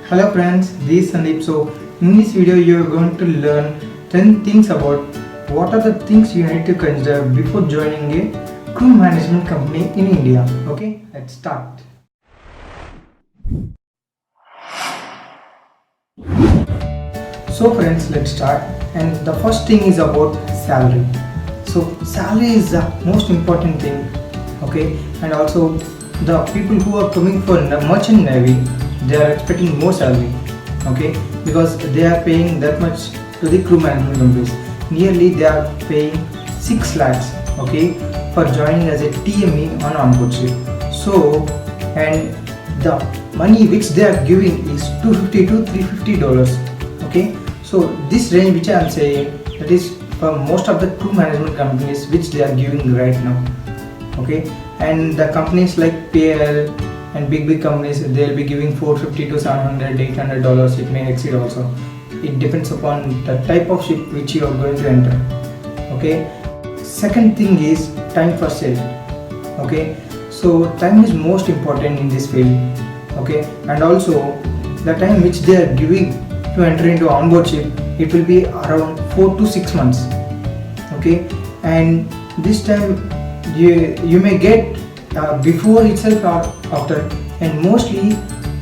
Hello friends, this is Sandeep. So in this video you are going to learn 10 things about what are the things you need to consider before joining a crew management company in India. Okay, let's start. So friends, let's start, and the first thing is about salary. So salary is the most important thing, okay, and also the people who are coming for merchant navy, they are expecting more salary, okay, because they are paying that much to the crew management companies. Nearly they are paying 6 lakhs, okay, for joining as a TME on onboard ship. So, and the money which they are giving is $250 to $350, okay. So this range which I am saying, that is for most of the crew management companies which they are giving right now, okay. And the companies like PL and big companies, they'll be giving $450 to $700, $800. It may exceed also. It depends upon the type of ship which you are going to enter, okay. Second thing is time for sale, okay. So time is most important in this field, okay, and also the time which they are giving to enter into onboard ship, it will be around 4 to 6 months, okay. And this time you may get before itself or after, and mostly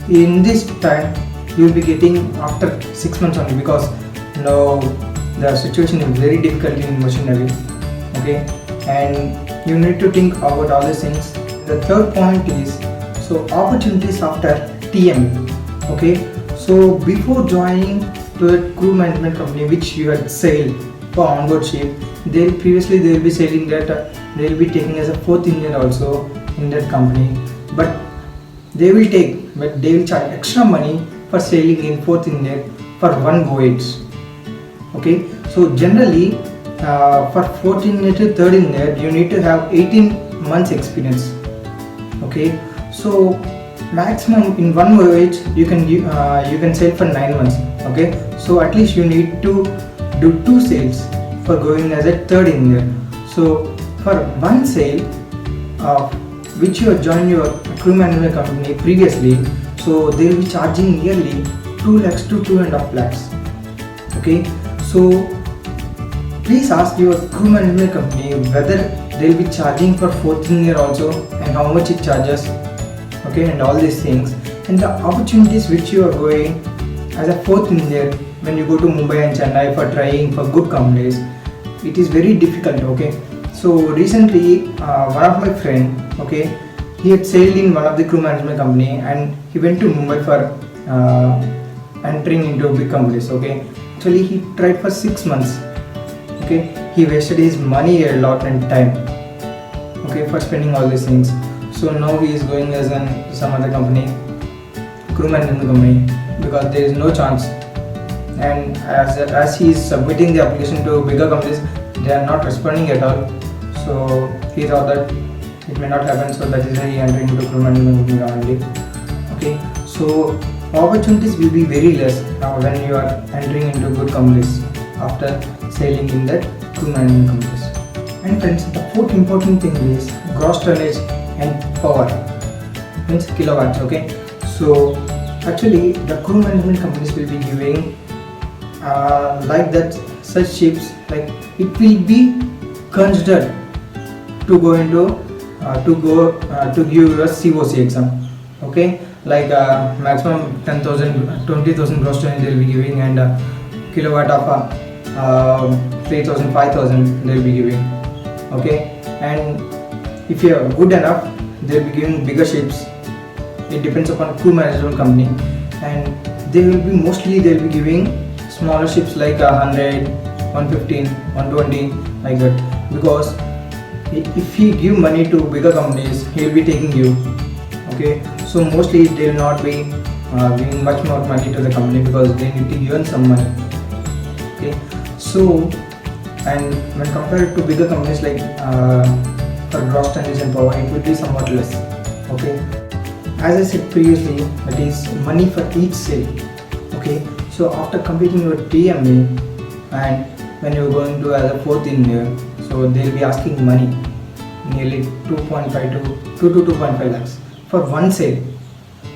in this time you will be getting after 6 months only, because now the situation is very difficult in machinery, okay, and you need to think about all these things. The third point is so opportunities after TM, okay. So before joining to a crew management company which you had sailed for onboard ship, they will be sailing that they will be taking as a fourth engineer also in that company, but they will charge extra money for sailing in fourth engineer for one voyage, okay. So generally for fourth engineer to third engineer you need to have 18 months experience, okay. So maximum in one voyage you can sail for 9 months, okay. So at least you need to do 2 sails for going as a third engineer. So for one sail which you have joined your crew management company previously, so they will be charging nearly 2 lakhs to 2.5 lakhs, okay. So please ask your crew management company whether they will be charging for fourth engineer also and how much it charges, okay, and all these things, and the opportunities which you are going as a fourth engineer when you go to Mumbai and Chennai for trying for good companies, it is very difficult, okay. So recently one of my friend, okay, he had sailed in one of the crew management company and he went to Mumbai for entering into big companies, okay. Actually he tried for 6 months, okay. He wasted his money a lot and time, okay, for spending all these things. So now he is going as some other company, crew management company, because there is no chance. And as he is submitting the application to bigger companies, they are not responding at all. So he thought that it may not happen, so that is why he entered into crew management company only, okay. So opportunities will be very less when you are entering into good companies after sailing in that crew management companies. And friends, the fourth important thing is gross tonnage and power, means kilowatts, okay. So actually the crew management companies will be giving like that such ships, like it will be considered to go into to give your COC exam, okay. Like maximum 10,000 20,000 gross tonnage they will be giving, and kilowatt of 3,000 5,000 they will be giving, okay. And if you are good enough, they will be giving bigger ships. It depends upon crew management company, and they will be giving smaller ships like 100, 115, 120, like that, because if he give money to bigger companies, he will be taking you, okay. So mostly they will not be giving much more money to the company because they need to earn some money, okay. So, and when compared to bigger companies like for gross tonnage and power, it will be somewhat less, okay. As I said previously, that is money for each sail, okay. So after completing your TMA and when you are going to as a fourth engineer, so they will be asking money nearly 2.5 to 2 to 2.5 lakhs for one sail,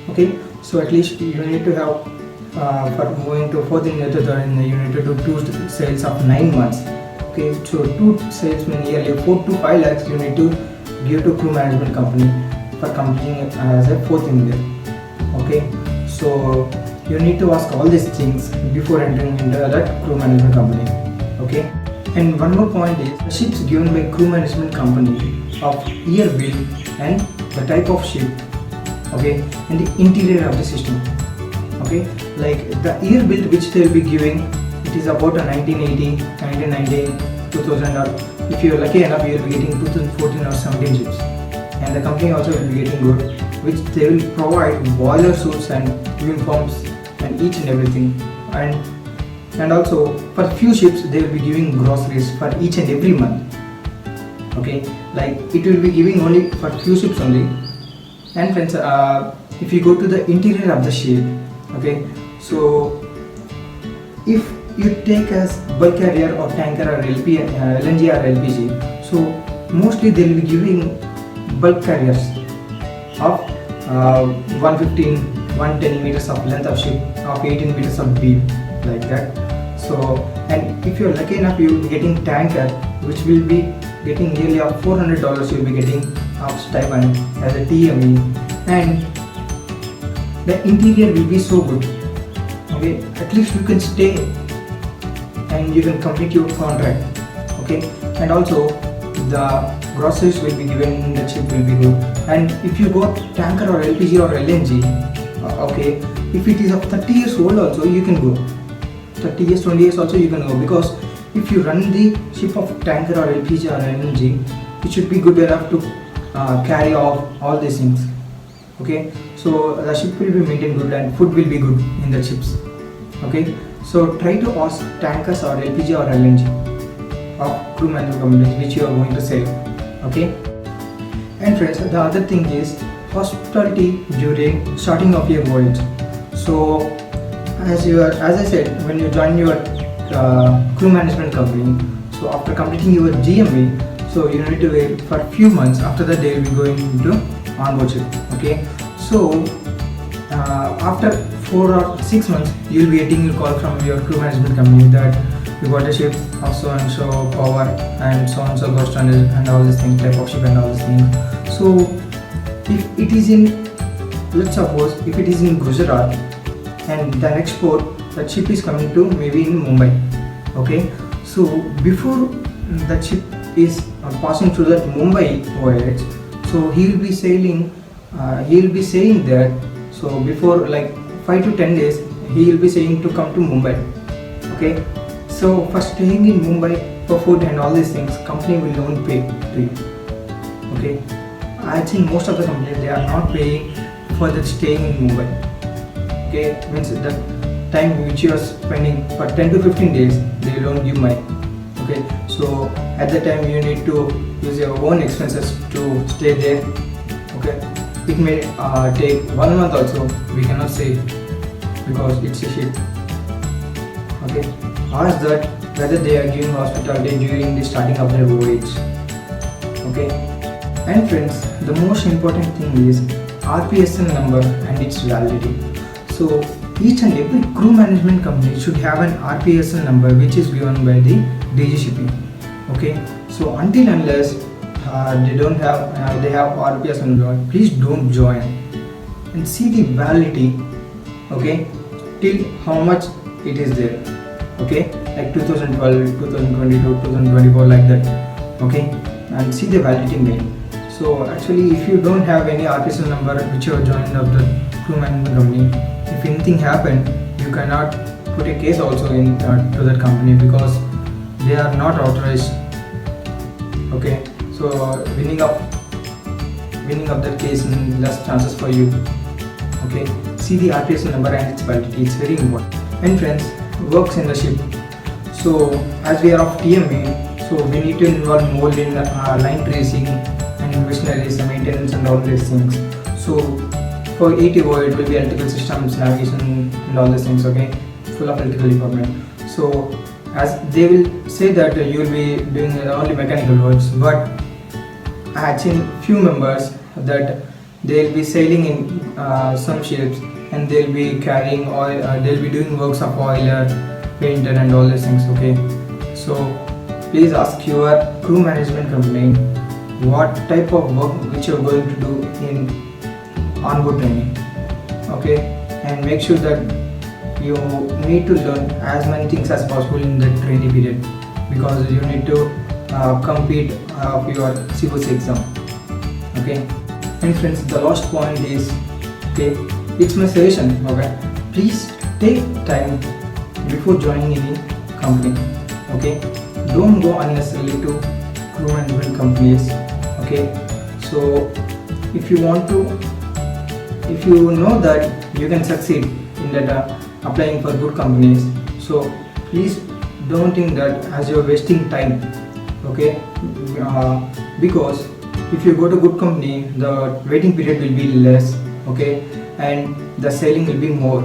okay. So at least you need to have for moving to fourth year to third year, you need to do 2 sales of 9 months. Okay, so 2 sales mean yearly 4 to 5 lakhs you need to give to crew management company for completing it as a fourth year. Okay, so you need to ask all these things before entering into that crew management company. Okay, and one more point is the ships given by crew management company of year build and the type of ship. Okay, and the interior of the system. Okay, like the year build which they will be giving, it is about a 1980, 1990, 2000, or if you are lucky enough you will be getting 2014 or 17 ships. And the company also will be getting good, which they will provide boiler suits and uniforms and each and everything. And also for few ships they will be giving groceries for each and every month. Okay, like it will be giving only for few ships only. And friends, if you go to the interior of the ship, okay, so if you take as bulk carrier or tanker or LNG or LPG, so mostly they will be giving bulk carriers of 115, 110 meters of length of ship, of 18 meters of beam, like that. So, and if you are lucky enough, you will be getting tanker, which will be getting nearly of $400. You will be getting of stipend as a TME, and the interior will be so good. Okay, at least you can stay and you can complete your contract. Okay, and also the groceries will be given in the ship will be good. And if you go tanker or LPG or LNG, okay, if it is of 30 years old also you can go. 30 years, 20 years also you can go, because if you run the ship of tanker or LPG or LNG, it should be good enough to carry off all these things. Okay, so the ship will be maintained good and food will be good in the ships. Okay, so try to ask tankers or LPG or LNG of crew management companies which you are going to save. Okay, and friends, the other thing is hospitality during starting of your voyage. So as I said, when you join your crew management company, so after completing your GME, so you need to wait for a few months. After that they will be going into onboard ship. Okay, so after 4 or 6 months you will be getting a call from your crew management company that you got a ship of so and so power and so ghost tonnage and all these things, type of ship and all these things. So if it is in, let's suppose if it is in Gujarat and the next port, that ship is coming to maybe in Mumbai. Okay, so before that ship is passing through that Mumbai voyage, so he will be sailing, he will be saying that, so before like 5 to 10 days he will be saying to come to Mumbai. Okay, so for staying in Mumbai, for food and all these things, company will not pay to you. Okay, I think most of the companies they are not paying for the staying in Mumbai. Okay, means the time which you are spending for 10 to 15 days they will not give money. Okay, so at that time you need to use your own expenses to stay there. Okay, it may take 1 month also, we cannot say, because it's a ship. Okay, ask that whether they are giving hospitality during the starting of their voyage. Okay, and friends, the most important thing is RPSL number and its validity. So each and every crew management company should have an RPSL number which is given by the DG shipping. Okay, so until unless they don't have they have RPSL number, please don't join and see the validity. Okay, till how much it is there. Okay, like 2012, 2022, 2024, like that. Okay, and see the validity mail. So actually if you don't have any RPSL number which you have joined of the crew management company, if anything happened, you cannot put a case also in to that company, because they are not authorized. Okay, so winning up that case in less chances for you. Okay, see the RPSL number and its validity, it's very important. And friends, works in the ship. So as we are of TME, so we need to involve more in line tracing and machineries, maintenance and all these things. So for ATO it will be electrical systems, navigation and all these things. Okay, full of electrical department. So as they will say that you will be doing only mechanical works, but I had seen few members that they will be sailing in some ships and they'll be carrying oil, they'll be doing works of oiler, painter and all these things. Okay, so please ask your crew management company what type of work which you're going to do in onboard training. Okay, and make sure that you need to learn as many things as possible in the training period, because you need to compete your COC exam. Okay, and friends, the last point is, okay, it's my suggestion. Okay, please take time before joining any company. Okay, don't go unnecessarily to crew management companies. Okay, so if you want to, if you know that you can succeed in that applying for good companies, so please don't think that as you're wasting time. Okay, because if you go to good company, the waiting period will be less. Okay, and the selling will be more,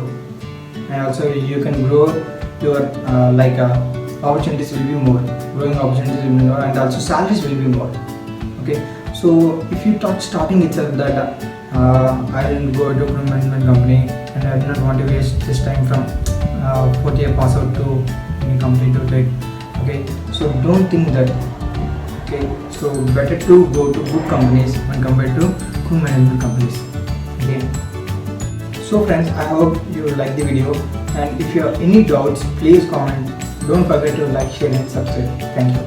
and also you can grow your opportunities will be more, growing opportunities will be more, and also salaries will be more. Okay, so if you start starting itself that I didn't go to crew management company and I do not want to waste this time from 4th-year pass out to any company to take. Okay, so don't think that. Okay, so better to go to good companies when compared to crew management companies. Okay, so friends, I hope you like the video, and if you have any doubts, please comment. Don't forget to like, share and subscribe. Thank you.